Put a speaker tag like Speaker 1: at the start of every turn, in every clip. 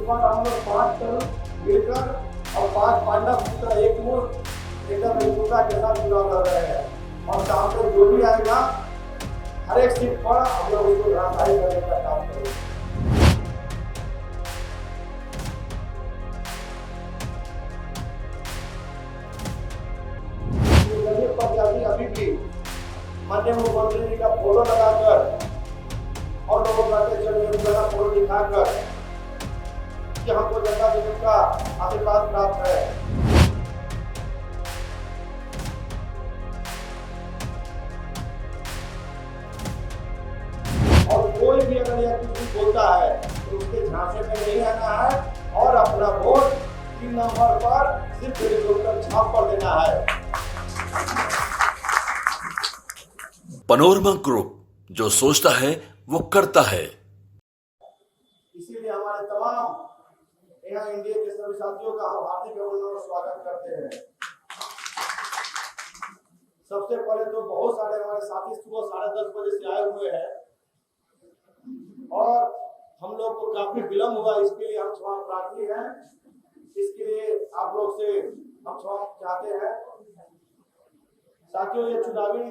Speaker 1: बार हम लोग 5 तरुण मिलकर और 5 पांडव की तरह एक मुठ एकदम एकजुटता के साथ चुनाव लड़ रहे हैं और सामने जो भी आएगा हर एक सीट पर हम लोग उसको धराशायी करने का काम करेंगे। अभी भी माननीय मुख्यमंत्री जी का फोटो लगाकर और लोगों का फोटो दिखाकर कि हमको जनता जमीन का आशीर्वाद प्राप्त है। और कोई भी अगर यह कुछ बोलता है तो उसके झांसे में नहीं आना है और अपना वोट 3 नंबर पर सिर्फ हेलीकॉप्टर छाप पर देना है।
Speaker 2: पनोरमा ग्रुप, जो सोचता है वो करता है।
Speaker 1: इसीलिए हमारे तमाम यहाँ एनडीए के सभी साथियों का हम हार्दिक अभिनंदन और स्वागत करते हैं। सबसे पहले तो बहुत सारे हमारे साथी सुबह 10:30 बजे से आए हुए हैं और हम लोग को काफी विलम्ब हुआ, इसके लिए हम क्षमा प्रार्थी हैं। इसके लिए आप लोग से हम क्षमा चाहते हैं। साथियों, ये चुनावी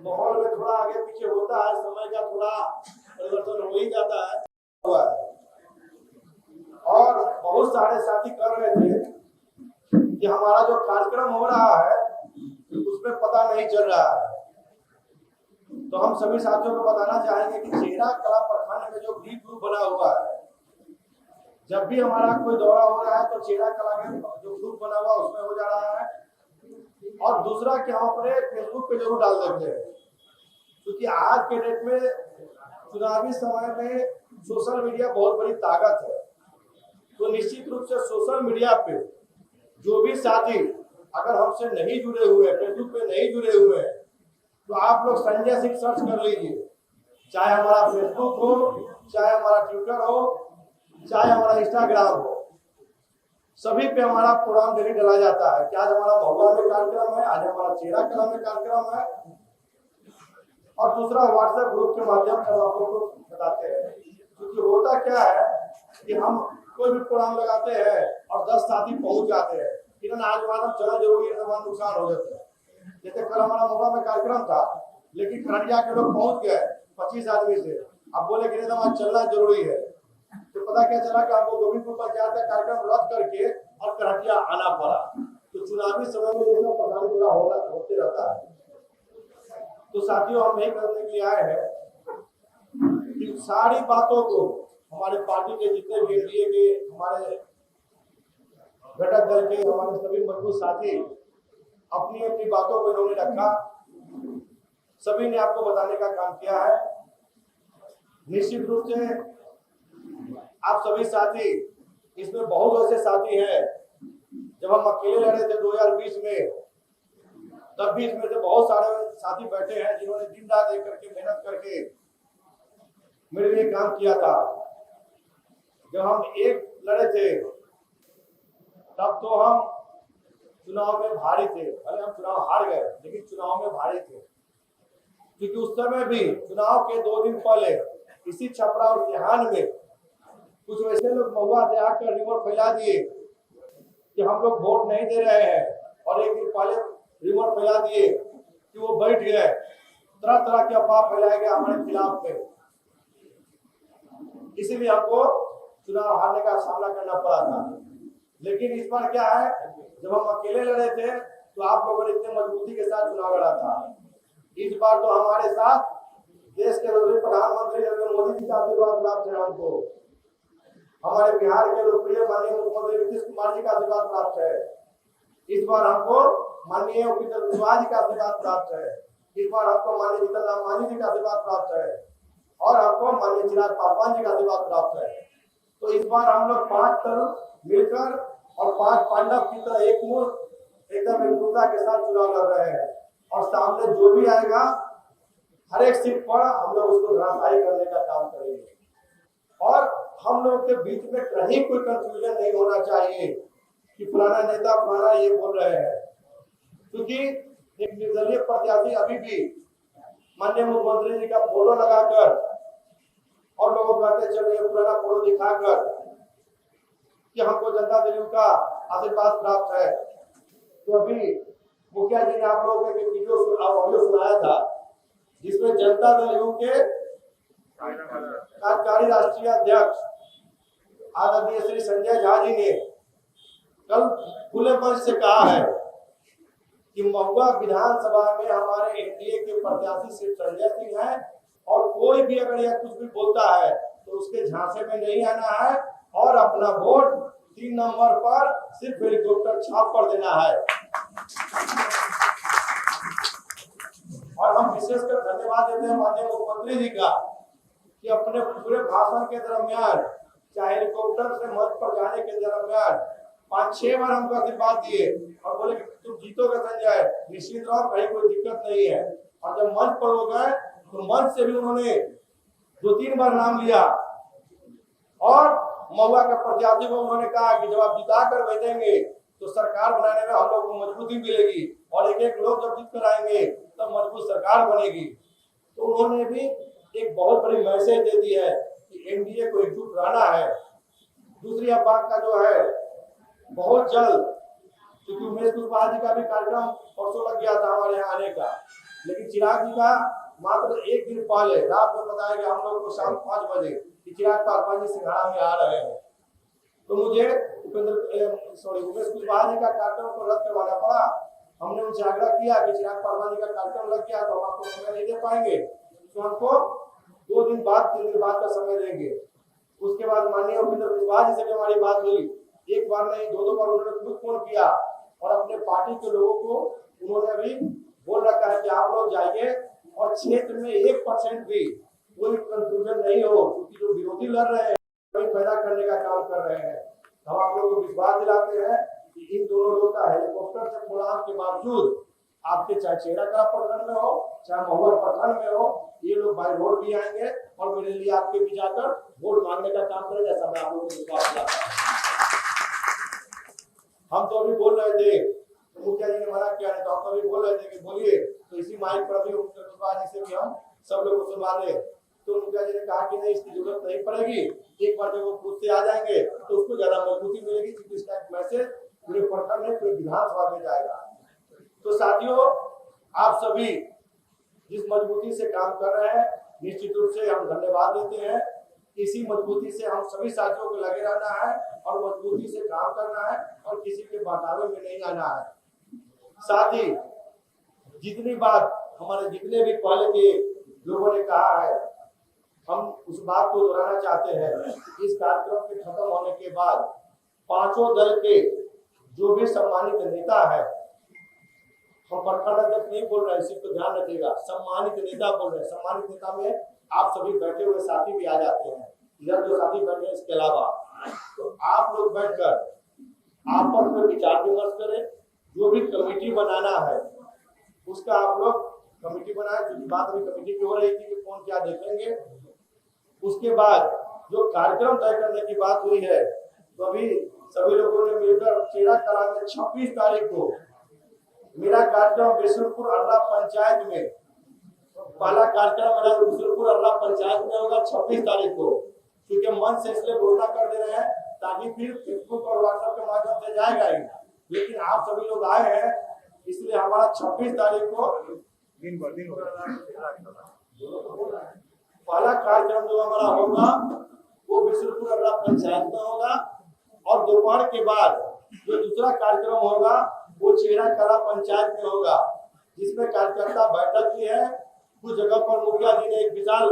Speaker 1: माहौल में थोड़ा आगे पीछे होता है, समय का थोड़ा परिवर्तन हो ही जाता है और बहुत सारे साथी कर रहे थे कि हमारा जो कार्यक्रम हो रहा है उसमें पता नहीं चल रहा है। तो हम सभी साथियों को बताना चाहेंगे कि चेहरा कला प्रखंड में जो ग्रीन ग्रुप बना हुआ है, जब भी हमारा कोई दौरा हो रहा है तो चेहरा कला का जो ग्रुप बना हुआ उसमें हो जा रहा है। और दूसरा कि हम अपने फेसबुक पे जरूर डाल देते हैं, क्योंकि आज के डेट में चुनावी समय में सोशल मीडिया बहुत बड़ी ताकत है। तो निश्चित रूप से सोशल मीडिया पे जो भी साथी अगर हमसे नहीं जुड़े हुए, फेसबुक पे नहीं जुड़े हुए हैं, तो आप लोग संजय सिंह सर्च कर लीजिए। चाहे हमारा फेसबुक हो, चाहे हमारा ट्विटर हो, चाहे हमारा इंस्टाग्राम हो, सभी पे हमारा प्रोग्राम डेली डाला जाता है कि आज हमारा महुआ में कार्यक्रम है, आज हमारा चेहरा कला में कार्यक्रम है। और दूसरा व्हाट्सएप ग्रुप के माध्यम से हम आप लोग को बताते हैं, क्योंकि होता क्या है कि हम कोई भी प्रोग्राम लगाते हैं और 10 साथी पहुंच जाते हैं, लेकिन आज हम चला जरूरी है, हमारा नुकसान हो जाता है। जैसे कल हमारा महुआ में कार्यक्रम था, लेकिन खरड़िया के लोग पहुंच गए 25 आदमी से, अब बोले कि आज चलना जरूरी है। तो पता क्या चला कि आपको गोविंदपुर पंचायत का कार्यक्रम रद्द करके और करहटिया आना पड़ा। तो चुनावी समय में ये सब पता पूरा होते रहता है। तो साथियों, हम यही करने के लिए आए हैं कि सारी बातों को हमारे पार्टी के जितने भी एनडीए के हमारे घटक दल के हमारे सभी मजबूत साथी अपनी अपनी बातों को इन्होंने रखा, सभी ने आपको बताने का काम किया है। निश्चित रूप से आप सभी साथी, इसमें बहुत ऐसे साथी हैं, जब हम अकेले लड़े थे 2020 में, तब भी इसमें से बहुत सारे साथी बैठे हैं जिन्होंने दिन रात एक करके मेहनत करके मेरे लिए काम किया था। जब हम एक लड़े थे तब तो हम चुनाव में भारी थे, भले हम चुनाव हार गए लेकिन चुनाव में भारी थे, क्योंकि उस समय भी चुनाव के 2 दिन पहले इसी छपरा और सिहान में कुछ वैसे लोग महुआ से आकर रिमोट फैला दिए कि हम लोग वोट नहीं दे रहे हैं, और एक दिन पहले रिमोट फैला दिए कि वो बैठ गए। तरह तरह के अफवाह फैलाए गए हमारे खिलाफ में, इसीलिए हमको चुनाव हारने का सामना करना पड़ा था। लेकिन इस बार क्या है, जब हम अकेले लड़े थे तो आप लोगों ने इतने मजबूती के साथ चुनाव लड़ा था। इस बार तो हमारे साथ देश के लोकप्रिय प्रधानमंत्री नरेंद्र मोदी जी का आशीर्वाद प्राप्त है, हमको हमारे बिहार के लोकप्रिय माननीय मुख्यमंत्री नीतीश कुमार जी का आशीर्वाद प्राप्त है। इस बार हमको माननीय उपेंद्र कुशवाहा जी का आशीर्वाद प्राप्त है। इस बार हमको माननीय जीतन राम मांझी जी का आशीर्वाद प्राप्त है और हमको माननीय चिराग पासवान जी का आशीर्वाद प्राप्त है। तो इस बार हम लोग 5 तरुण मिलकर और 5 पांडव की तरह एक मुठ एकदम एकजुटता के साथ चुनाव लड़ रहे हैं और सामने जो भी आएगा हर एक सीट पर हम लोग उसको धराशायी करने का काम करेंगे। और हम लोग के बीच में कहीं कोई कंफ्यूजन नहीं होना चाहिए कि फलाना नेता फलाना ये बोल रहे हैं, क्योंकि एक निर्दलीय प्रत्याशी अभी भी माननीय मुख्यमंत्री जी का फोटो लगाकर और लोगों कहते चलिए पुराना फोटो दिखाकर कि हमको जनता दल का आशीर्वाद प्राप्त है। तो अभी मुखिया जी ने आप लोगों को एक वीडियो ऑडियो सुनाया था, जिसमें जनता दल के कार्यकारी राष्ट्रीय अध्यक्ष आदरणीय श्री संजय झा जी ने कल खुले मंच से कहा है कि महुआ विधानसभा में हमारे एनडीए के प्रत्याशी श्री संजय सिंह है, और कोई भी अगर यह कुछ भी बोलता है तो उसके झांसे में नहीं आना है और अपना वोट 3 नंबर पर सिर्फ हेलीकॉप्टर छाप कर देना है। और हम विशेषकर धन्यवाद देते हैं माननीय मुख्यमंत्री जी का कि अपने पूरे भाषण के दरमियान, चाहे हेलीकॉप्टर से मंच पर जाने के दरमियान 5-6 बार हमको आशीर्वाद दिए और बोले कि तुम जीतोगे संजय, निश्चित रहो, कहीं कोई दिक्कत नहीं है। और जब मंच पर हो गए तो मंच से भी उन्होंने 2-3 बार नाम लिया और महुआ के प्रत्याशी को उन्होंने कहा कि जब आप जिता कर बैठेंगे तो सरकार बनाने में हम लोग को मजबूती मिलेगी और एक लोग जब जीत कर आएंगे तब मजबूत सरकार बनेगी। तो उन्होंने भी एक बहुत बड़ी मैसेज दे दी है कि एनडीए को एकजुट रहना है। दूसरी बात का जो है, बहुत जल्द, क्योंकि उमेश कुशवाहा जी का भी कार्यक्रम परसों लग गया था हमारे यहाँ आने का, लेकिन चिराग जी का मात्र एक दिन पहले रात में बताया कि हम लोग को शाम 5 बजे चिराग पासवान जी सिंघाड़ा में आ रहे हैं। तो मुझे उमेश कुशवाहा जी का कार्यक्रम को रद्द करवाना पड़ा। हमने उनसे आग्रह किया कि चिराग पासवान जी का कार्यक्रम लग गया तो हम आपको समय नहीं दे पाएंगे, तो हमको 2 दिन बाद 3 दिन बाद का समय देंगे। उसके बाद माननीय उपेंद्र कुशवाहा जी से भी हमारी बात हुई, एक बार नहीं 2 बार उन्होंने खुद फोन किया और अपने पार्टी के लोगों को उन्होंने अभी बोल रखा है कि आप लोग जाइए और क्षेत्र में 1% भी कोई कंफ्यूजन नहीं हो, क्योंकि जो विरोधी लड़ रहे हैं वही पैदा करने का काम कर रहे हैं। हम आप लोगों को विश्वास दिलाते हैं कि इन दोनों लोगों का हेलीकॉप्टर से उड़ान के बावजूद आपके चाहे चेहरा प्रखंड में हो चाहे महुआ प्रखंड में हो, ये लोग बाय रोड भी आएंगे और मेरे लिए आपके भी जाकर वोट मांगने का काम करेंगे, ऐसा मैं आप लोगों को विश्वास दिलाता हूं। हम तो अभी बोल रहे थे, मुखिया जी ने मना किया है, तो हम तो अभी बोल रहे थे कि बोलिए, तो इसी माइक पर अभी कुशवाहा जी से भी हम सब लोग को सुनवा रहे। तो मुखिया जी ने कहा कि नहीं, इसकी जरूरत नहीं पड़ेगी, एक बार जब वो खुद से आ जाएंगे तो उसको ज्यादा मजबूती मिलेगी, क्योंकि इसका एक मैसेज पूरे प्रखंड में पूरे विधानसभा में जाएगा। तो साथियों, आप सभी जिस मजबूती से काम कर रहे हैं, निश्चित रूप से हम धन्यवाद देते हैं। इसी मजबूती से हम सभी साथियों को लगे रहना है और मजबूती से काम करना है और किसी के बहकावे में नहीं आना है। साथ ही जितनी बात हमारे जितने भी पहले के लोगों ने कहा है, हम उस बात को दोहराना चाहते हैं। इस कार्यक्रम के खत्म होने के बाद 5 दल के जो भी सम्मानित नेता है, हम प्रखंड अध्यक्ष नहीं बोल रहे हैं, इसी को ध्यान रखिएगा, सम्मानित नेता बोल रहे हैं। सम्मानित नेता में आप सभी बैठे हुए साथी भी आ जाते हैं, इधर जो साथी बैठे हैं इसके अलावा, तो आप लोग बैठकर आपस में विचार विमर्श करें। जो भी कमेटी बनाना है उसका आप लोग कमेटी बनाए, क्योंकि बात अभी कमेटी की हो रही थी कि कौन क्या देखेंगे। उसके बाद जो कार्यक्रम तय करने की बात हुई है, तो अभी सभी लोगों ने मिलकर चेहरा कला में 26 तारीख को मेरा कार्यक्रम बिशुनपुर अल्लाह पंचायत में, पहला कार्यक्रम मेरा बिशुनपुर अल्लाह पंचायत में होगा 26 तारीख को। क्योंकि मन से इसलिए घोषणा कर दे रहे हैं ताकि फिर फेसबुक और व्हाट्सएप के माध्यम से जाएगा ही, लेकिन आप सभी लोग आए हैं इसलिए हमारा 26 तारीख को पहला कार्यक्रम जो हमारा होगा वो बिशुनपुर अल्लाह पंचायत में होगा, और दोपहर के बाद जो दूसरा कार्यक्रम होगा वो चेहरा कला पंचायत में होगा, जिसमें कार्यकर्ता बैठक भी है। कुछ जगह पर मुखिया जी ने एक विशाल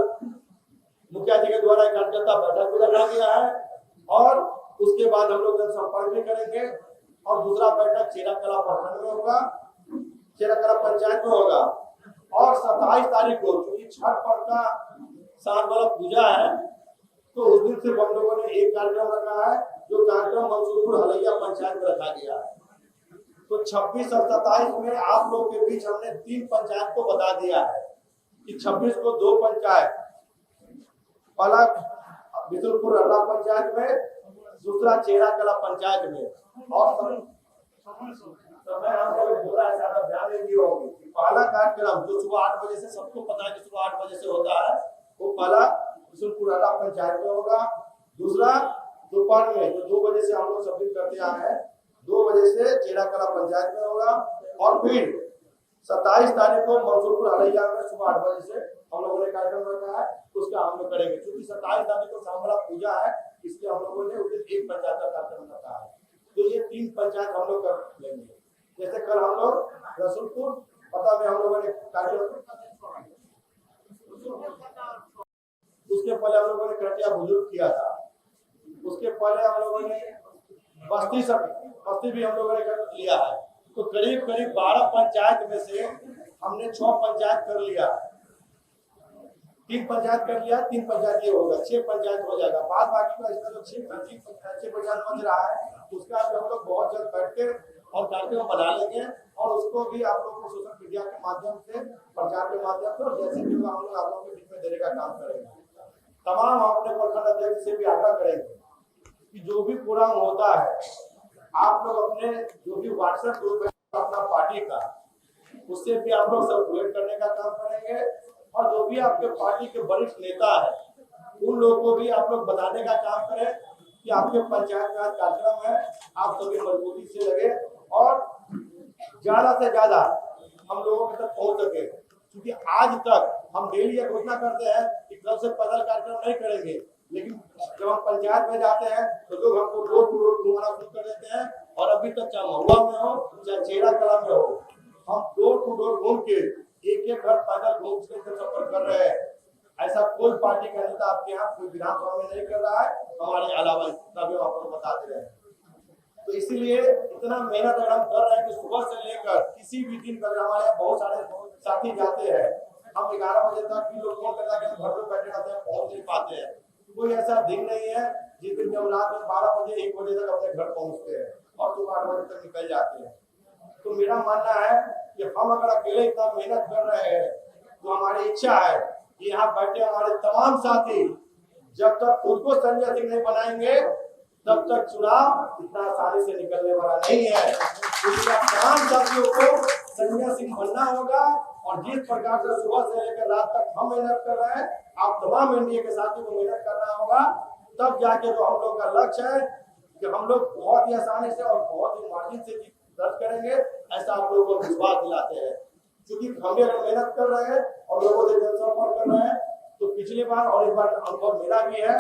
Speaker 1: मुखिया जी के द्वारा कार्यकर्ता बैठक भी रखा गया है, और उसके बाद हम लोग जनसंपर्क भी करेंगे। और दूसरा बैठक चेहरा कला प्रखंड में होगा, चेहरा कला पंचायत में होगा। और 27 तारीख को क्योंकि छठ पर्व का साल वाला पूजा है, तो उस दिन सिर्फ हम लोगों ने एक कार्यक्रम रखा है, जो कार्यक्रम मंसूरपुर हलैया पंचायत में रखा गया है। तो 26 और 27 में आप लोग के बीच हमने 3 पंचायत को बता दिया है कि 26 को 2 पंचायत, पहला बिशुनपुर अल्लाह पंचायत में, दूसरा चेहरा कला पंचायत में। और समय हमको पूरा ज्यादा ध्यान नहीं दिया होगी। पहला कार्यक्रम जो सुबह 8 बजे से, सबको पता है कि सुबह 8 बजे से होता है, वो पहला बिशुनपुर अल्लाह पंचायत में होगा। दूसरा दोपहर में जो 2 बजे से हम लोग सबमिट करते आए हैं, 2 बजे से चेहरा कला पंचायत में होगा और फिर 27 तारीख को मंसूरपुर हलैया में सुबह 8 बजे से हम लोगों ने कार्यक्रम रखा है, उसका हम लोग करेंगे। क्योंकि 27 तारीख को शाम वाला पूजा है, इसलिए हम लोगों ने उस दिन एक पंचायत का कार्यक्रम रखा है। तो ये 3 पंचायत हम लोग कर लेंगे। जैसे कल हम लोग रसूलपुर पता में हम लोगों ने कार्यक्रम, उसके पहले हम लोगों ने कटिया बुजुर्ग किया था, उसके पहले हम लोगों ने बस्ती भी हम लोगों ने कर लिया है। तो करीब करीब 12 पंचायत में से हमने 6 पंचायत कर लिया, 3 पंचायत कर लिया, 3 पंचायत ये होगा, 6 पंचायत हो जाएगा। बाद बाकी का इसका जो 6 पंचायत बच रहा है उसका हम लोग बहुत जल्द बैठ के और कार्यक्रम बना लेंगे और उसको भी आप लोग को सोशल मीडिया के माध्यम से, प्रचार के माध्यम से और जैसे भी हम लोग आप लोगों के बीच में देने का काम करेंगे। तमाम अपने प्रखंड अध्यक्ष से भी आग्रह करेंगे कि जो भी प्रोग्राम होता है आप लोग अपने जो भी व्हाट्सएप ग्रुप है अपना पार्टी का, उससे भी आप लोग सर्कुलेट करने का काम करेंगे और जो भी आपके पार्टी के वरिष्ठ नेता है उन लोगों को भी आप लोग बताने का काम करें कि आपके पंचायत का कार्यक्रम है, आप सभी मजबूती से लगे और ज्यादा से ज्यादा हम लोगों तक पहुंच सके। क्योंकि आज तक हम डेली ये घोषणा करते हैं कि कल से पैदल कार्यक्रम नहीं करेंगे, लेकिन जब हम पंचायत में जाते हैं तो लोग हमको डोर टू डोर घुमाना शुरू कर देते हैं और अभी तक चाहे महुआ में हो चाहे चेहरा कला में हो, हम डोर टू डोर घूम के एक एक घर पैदल घूम के सफर कर रहे हैं। ऐसा कोई पार्टी का नेता आपके यहाँ कोई विधानसभा में नहीं कर रहा है, हमारे अलावा तभी आपको बता दे रहे हैं। तो इसीलिए इतना मेहनत अगर हम कर रहे हैं कि सुबह से लेकर किसी भी दिन पर हमारे यहाँ बहुत सारे साथी जाते हैं, हम 11 बजे तक भी लोग फोन करता है कि हम घर में बैठे रहते हैं, पहुंच नहीं पाते हैं। कोई ऐसा दिन नहीं है जिस दिन हम रात में 12 बजे 1 बजे तक अपने घर पहुंचते हैं और सुबह 8 बजे तक निकल जाते हैं। तो मेरा मानना है कि हम अगर अकेले इतना मेहनत कर रहे हैं तो हमारी इच्छा है कि यहाँ बैठे हमारे तमाम साथी जब तक खुद को संजय सिंह नहीं बनाएंगे तब तक चुनाव इतना आसानी से निकलने वाला नहीं है। तमाम साथियों को संजय सिंह बनना होगा और जिस प्रकार से सुबह से लेकर रात तक हम मेहनत कर रहे हैं, आप तमाम एनडीए के साथियों को मेहनत करना होगा। तब जाके जो हम लोग का लक्ष्य है कि हम लोग बहुत ही आसानी से और बहुत ही मार्जिन से जीत दर्ज करेंगे, ऐसा आप लोगों को विश्वास दिलाते हैं। क्योंकि हम भी अगर मेहनत कर रहे हैं और लोगों से जनसंपर्क कर रहे हैं तो पिछली बार और इस बार अनुभव मेरा भी है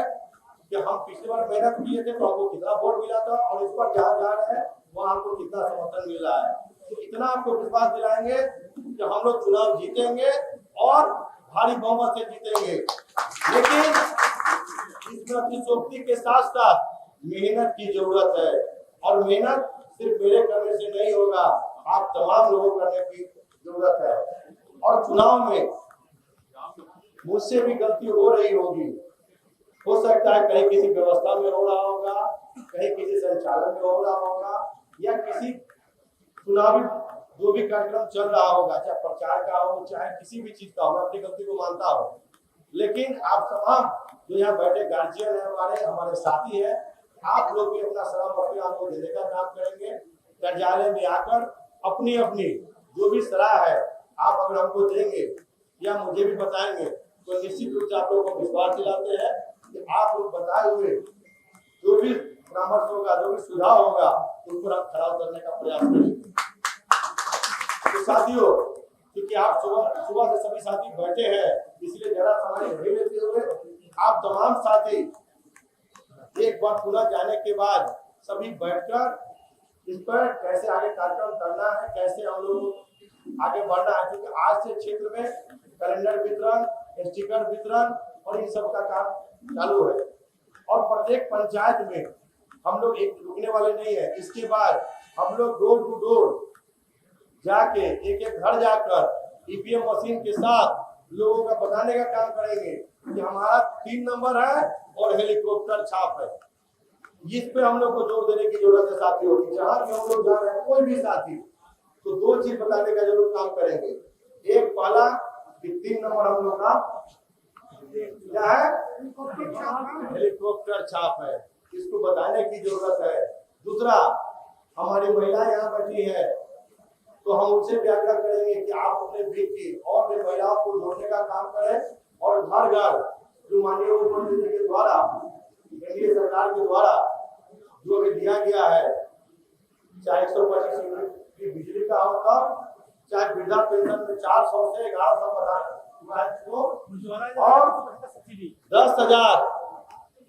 Speaker 1: कि हम पिछली बार मेहनत किए थे तो हमको कितना वोट मिला था और इस बार जहाँ जा रहे हैं वहाँ हमको कितना समर्थन मिल रहा है। तो इतना आपको विश्वास दिलाएंगे कि हम लोग चुनाव जीतेंगे और भारी बहुमत से जीतेंगे। लेकिन इसमें अतिशोक्ति के साथ साथ मेहनत की जरूरत है और मेहनत सिर्फ मेरे करने से नहीं होगा, आप तमाम लोगों करने की जरूरत है। और चुनाव में मुझसे भी गलती हो रही होगी, हो सकता है कहीं किसी व्यवस्था में हो रहा होगा, कहीं किसी संचालन में हो रहा होगा या किसी चुनावी जो भी कार्यक्रम चल रहा होगा, चाहे प्रचार का हो चाहे किसी भी चीज का हो, मैं अपनी गलती को मानता हूँ। लेकिन आप तमाम जो यहाँ बैठे गार्जियन है, हमारे साथी है, आप लोग भी अपना श्रम अपने आप को देने का काम करेंगे। कार्यालय में आकर अपनी अपनी जो भी सलाह है आप अगर हमको देंगे या मुझे भी बताएंगे तो निश्चित रूप से आप लोगों को विश्वास दिलाते हैं कि आप लोग बताए हुए जो भी परामर्श होगा, जो भी सुझाव होगा, उन पर हम खरा उतरने का प्रयास करेंगे। तो साथियों, क्योंकि आप सुबह से सभी साथी बैठे हैं, इसलिए जरा समय नहीं लेते हुए आप तमाम साथी एक बार पुनः जाने के बाद सभी बैठकर इस पर कैसे आगे कार्यक्रम करना है, कैसे हम लोग आगे बढ़ना है। क्योंकि आज से क्षेत्र में कैलेंडर वितरण, स्टिकर वितरण और इन सब का काम चालू है और प्रत्येक पंचायत में हम लोग एक रुकने वाले नहीं है। इसके बाद हम लोग डोर टू डोर जाके एक एक घर जाकर ईवीएम मशीन के साथ लोगों का बताने का काम करेंगे कि हमारा 3 नंबर है और हेलीकॉप्टर छाप है। इस पे हम लोग को जोर देने की जरूरत है साथियों की। जहां भी हम लोग जा रहे हैं कोई भी साथी तो 2 चीज बताने का जरूर काम करेंगे। एक पहला कि 3 नंबर हम लोग का क्या है, हेलीकॉप्टर छाप है, इसको बताने की जरूरत है। दूसरा, हमारी महिलाएं यहाँ बैठी है तो हम उनसे भी आग्रह करेंगे कि आप अपने बीच की और भी महिलाओं को जोड़ने का काम करें और घर घर जो माननीय मुख्यमंत्री के द्वारा एनडीए सरकार के द्वारा जो भी दिया गया है, चाहे 125 यूनिट की बिजली का होता, चाहे वृद्धा पेंशन में 400 से 1100 बढ़ा को, और 10,000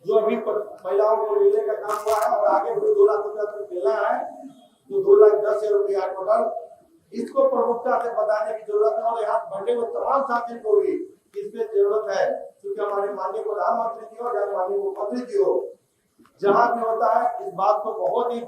Speaker 1: जो अभी महिलाओं को मिलने का काम हुआ है, और आगे भी 2 लाख रुपया तक देना है, तो 2,10,000 रुपया टोटल। इसको प्रमुखता से बताने की जरूरत है, और यहाँ बैठे हुए तमाम साथियों को भी इसमें जरूरत है, क्योंकि हमारे माननीय प्रधानमंत्री की हो या माननीय मुख्यमंत्री की हो, जहाँ भी होता है इस बात को बहुत ही